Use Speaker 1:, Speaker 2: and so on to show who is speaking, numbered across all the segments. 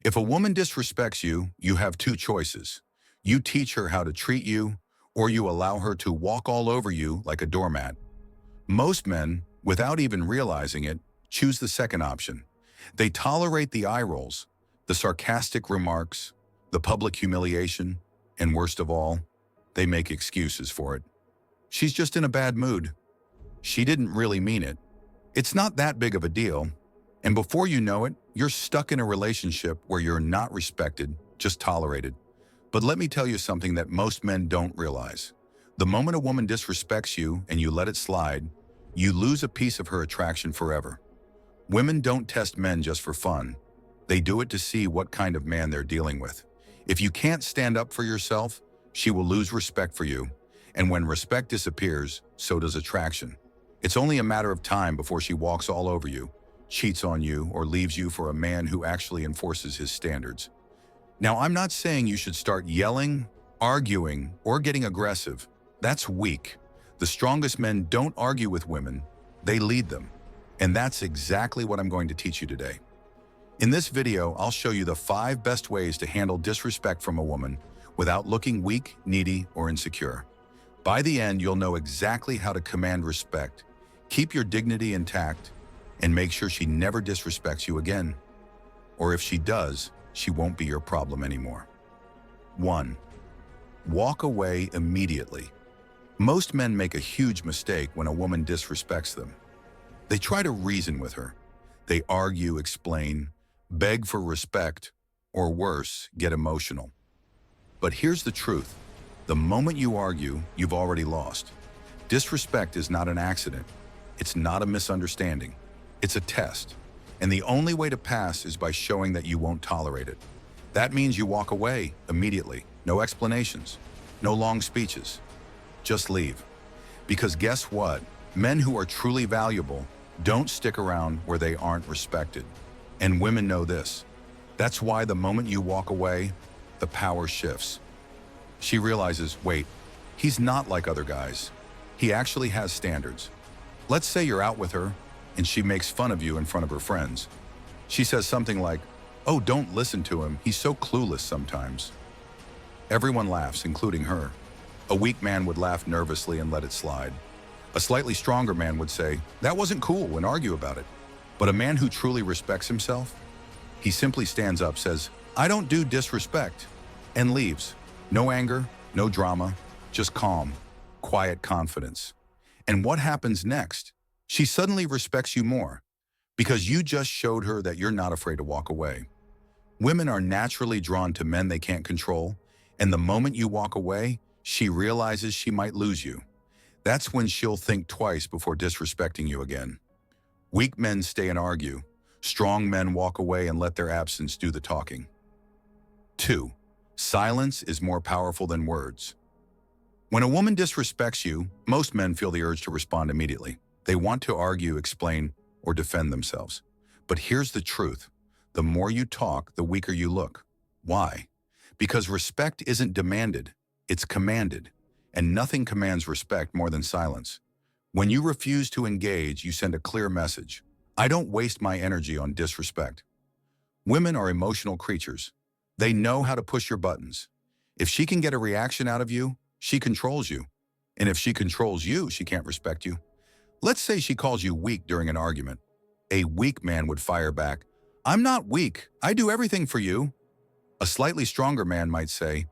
Speaker 1: If a woman disrespects you, you have two choices. You teach her how to treat you, or you allow her to walk all over you like a doormat. Most men, without even realizing it, choose the second option. They tolerate the eye rolls, the sarcastic remarks, the public humiliation, and worst of all, they make excuses for it. She's just in a bad mood. She didn't really mean it. It's not that big of a deal. And before you know it, you're stuck in a relationship where you're not respected, just tolerated. But let me tell you something that most men don't realize. The moment a woman disrespects you and you let it slide, you lose a piece of her attraction forever. Women don't test men just for fun. They do it to see what kind of man they're dealing with. If you can't stand up for yourself, she will lose respect for you. And when respect disappears, so does attraction. It's only a matter of time before she walks all over you, cheats on you, or leaves you for a man who actually enforces his standards. Now, I'm not saying you should start yelling, arguing, or getting aggressive. That's weak. The strongest men don't argue with women, they lead them. And that's exactly what I'm going to teach you today. In this video, I'll show you the 5 best ways to handle disrespect from a woman without looking weak, needy, or insecure. By the end, you'll know exactly how to command respect, keep your dignity intact, and make sure she never disrespects you again. Or if she does, she won't be your problem anymore. 1. Walk away immediately. Most men make a huge mistake when a woman disrespects them. They try to reason with her. They argue, explain, beg for respect, or worse, get emotional. But here's the truth. The moment you argue, you've already lost. Disrespect is not an accident. It's not a misunderstanding. It's a test. And the only way to pass is by showing that you won't tolerate it. That means you walk away immediately. No explanations. No long speeches. Just leave. Because guess what? Men who are truly valuable don't stick around where they aren't respected. And women know this. That's why the moment you walk away, the power shifts. She realizes, wait, he's not like other guys. He actually has standards. Let's say you're out with her and she makes fun of you in front of her friends. She says something like, "Oh, don't listen to him. He's so clueless sometimes." Everyone laughs, including her. A weak man would laugh nervously and let it slide. A slightly stronger man would say, "That wasn't cool," and argue about it. But a man who truly respects himself, he simply stands up, says, "I don't do disrespect," and leaves. No anger, no drama, just calm, quiet confidence. And what happens next? She suddenly respects you more because you just showed her that you're not afraid to walk away. Women are naturally drawn to men they can't control, and the moment you walk away, she realizes she might lose you. That's when she'll think twice before disrespecting you again. Weak men stay and argue. Strong men walk away and let their absence do the talking. 2. Silence is more powerful than words. When a woman disrespects you, most men feel the urge to respond immediately. They want to argue, explain, or defend themselves. But here's the truth. The more you talk, the weaker you look. Why? Because respect isn't demanded, it's commanded. And nothing commands respect more than silence. When you refuse to engage, you send a clear message. I don't waste my energy on disrespect. Women are emotional creatures. They know how to push your buttons. If she can get a reaction out of you, she controls you. And if she controls you, she can't respect you. Let's say she calls you weak during an argument. A weak man would fire back, "I'm not weak. I do everything for you." A slightly stronger man might say,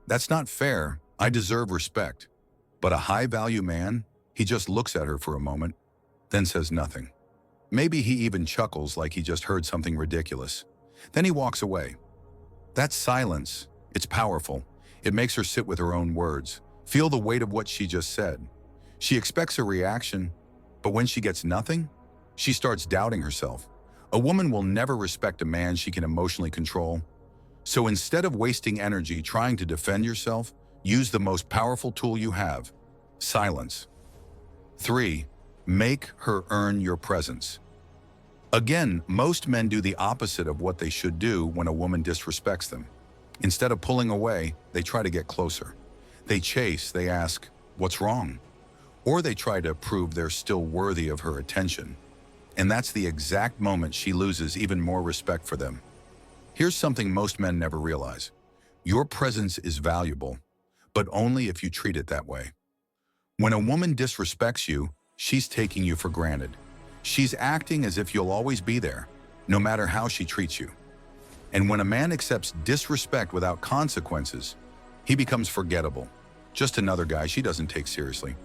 Speaker 1: "That's not fair. I deserve respect." But a high-value man, he just looks at her for a moment, then says nothing. Maybe he even chuckles like he just heard something ridiculous. Then he walks away. That silence, it's powerful. It makes her sit with her own words, feel the weight of what she just said. She expects a reaction, but when she gets nothing, she starts doubting herself. A woman will never respect a man she can emotionally control. So instead of wasting energy trying to defend yourself, use the most powerful tool you have, silence. 3. Make her earn your presence. Again, most men do the opposite of what they should do when a woman disrespects them. Instead of pulling away, they try to get closer. They chase, they ask, "What's wrong?" Or they try to prove they're still worthy of her attention. And that's the exact moment she loses even more respect for them. Here's something most men never realize. Your presence is valuable, but only if you treat it that way. When a woman disrespects you, she's taking you for granted. She's acting as if you'll always be there, no matter how she treats you. And when a man accepts disrespect without consequences, he becomes forgettable. Just another guy she doesn't take seriously.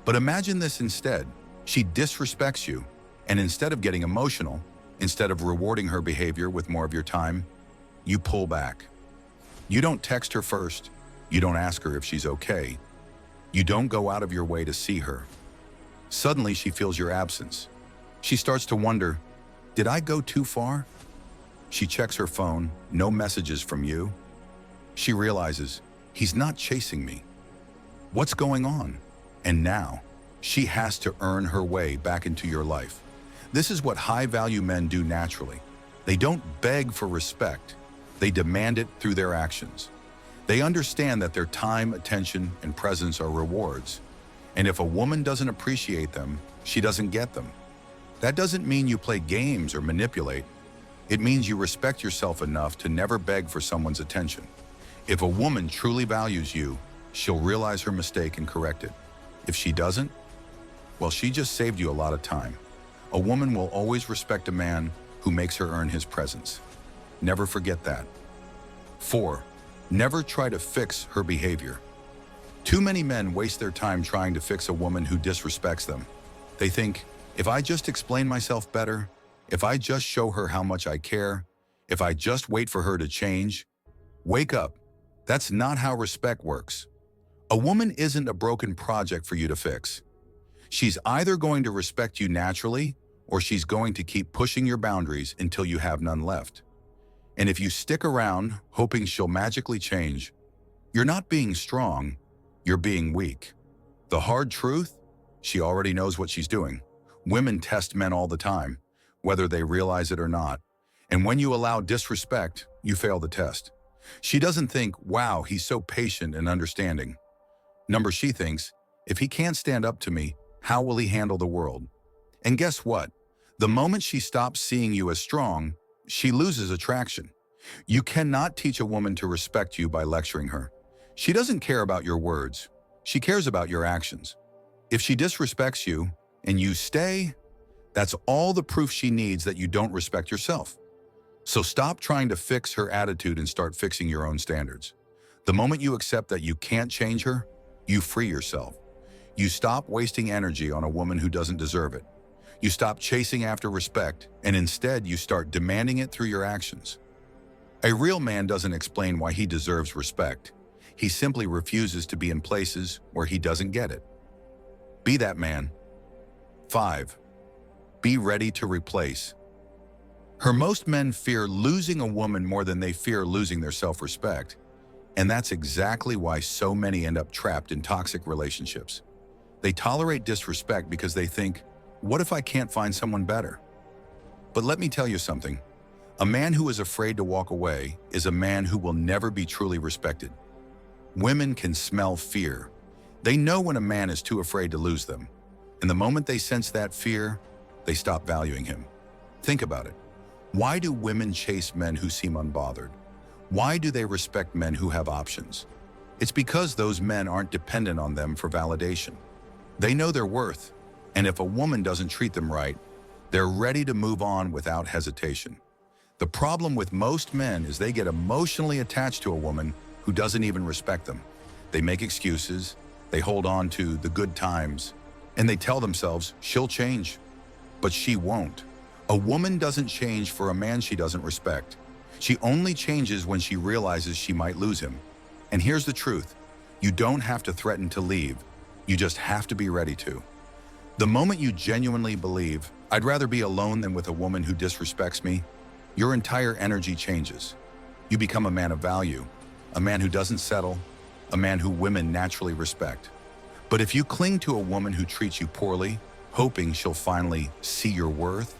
Speaker 1: But imagine this instead. She disrespects you, and instead of getting emotional, instead of rewarding her behavior with more of your time, you pull back. You don't text her first. You don't ask her if she's okay. You don't go out of your way to see her. Suddenly, she feels your absence. She starts to wonder, did I go too far? She checks her phone, no messages from you. She realizes, he's not chasing me. What's going on? And now, she has to earn her way back into your life. This is what high-value men do naturally. They don't beg for respect. They demand it through their actions. They understand that their time, attention, and presence are rewards. And if a woman doesn't appreciate them, she doesn't get them. That doesn't mean you play games or manipulate. It means you respect yourself enough to never beg for someone's attention. If a woman truly values you, she'll realize her mistake and correct it. If she doesn't, well, she just saved you a lot of time. A woman will always respect a man who makes her earn his presence. Never forget that. 4. Never try to fix her behavior. Too many men waste their time trying to fix a woman who disrespects them. They think, if I just explain myself better, if I just show her how much I care, if I just wait for her to change, wake up. That's not how respect works. A woman isn't a broken project for you to fix. She's either going to respect you naturally, or she's going to keep pushing your boundaries until you have none left. And if you stick around hoping she'll magically change, you're not being strong, you're being weak. The hard truth? She already knows what she's doing. Women test men all the time, whether they realize it or not. And when you allow disrespect, you fail the test. She doesn't think, wow, he's so patient and understanding. She thinks, if he can't stand up to me, how will he handle the world? And guess what? The moment she stops seeing you as strong, she loses attraction. You cannot teach a woman to respect you by lecturing her. She doesn't care about your words. She cares about your actions. If she disrespects you and you stay, that's all the proof she needs that you don't respect yourself. So stop trying to fix her attitude and start fixing your own standards. The moment you accept that you can't change her, you free yourself. You stop wasting energy on a woman who doesn't deserve it. You stop chasing after respect, and instead you start demanding it through your actions. A real man doesn't explain why he deserves respect. He simply refuses to be in places where he doesn't get it. Be that man. 5. Be ready to replace. Most men fear losing a woman more than they fear losing their self-respect. And that's exactly why so many end up trapped in toxic relationships. They tolerate disrespect because they think, what if I can't find someone better? But let me tell you something. A man who is afraid to walk away is a man who will never be truly respected. Women can smell fear. They know when a man is too afraid to lose them. And the moment they sense that fear, they stop valuing him. Think about it. Why do women chase men who seem unbothered? Why do they respect men who have options? It's because those men aren't dependent on them for validation. They know their worth, and if a woman doesn't treat them right, they're ready to move on without hesitation. The problem with most men is they get emotionally attached to a woman who doesn't even respect them. They make excuses, they hold on to the good times, and they tell themselves she'll change. But she won't. A woman doesn't change for a man she doesn't respect. She only changes when she realizes she might lose him. And here's the truth. You don't have to threaten to leave. You just have to be ready to. The moment you genuinely believe, I'd rather be alone than with a woman who disrespects me, your entire energy changes. You become a man of value, a man who doesn't settle, a man who women naturally respect. But if you cling to a woman who treats you poorly, hoping she'll finally see your worth,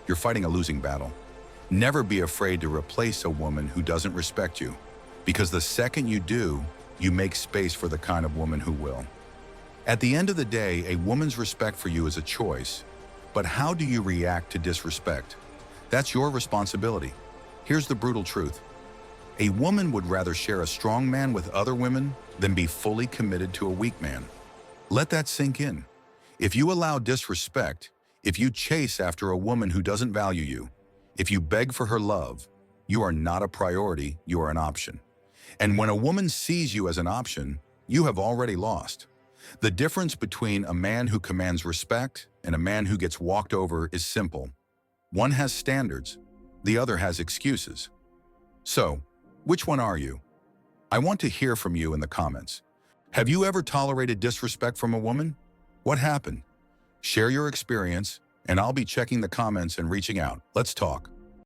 Speaker 1: you're fighting a losing battle. Never be afraid to replace a woman who doesn't respect you, because the second you do, you make space for the kind of woman who will. At the end of the day, a woman's respect for you is a choice, but how do you react to disrespect? That's your responsibility. Here's the brutal truth. A woman would rather share a strong man with other women than be fully committed to a weak man. Let that sink in. If you allow disrespect, if you chase after a woman who doesn't value you, if you beg for her love, you are not a priority, you are an option. And when a woman sees you as an option, you have already lost. The difference between a man who commands respect and a man who gets walked over is simple. One has standards, the other has excuses. So, which one are you? I want to hear from you in the comments. Have you ever tolerated disrespect from a woman? What happened? Share your experience, and I'll be checking the comments and reaching out. Let's talk.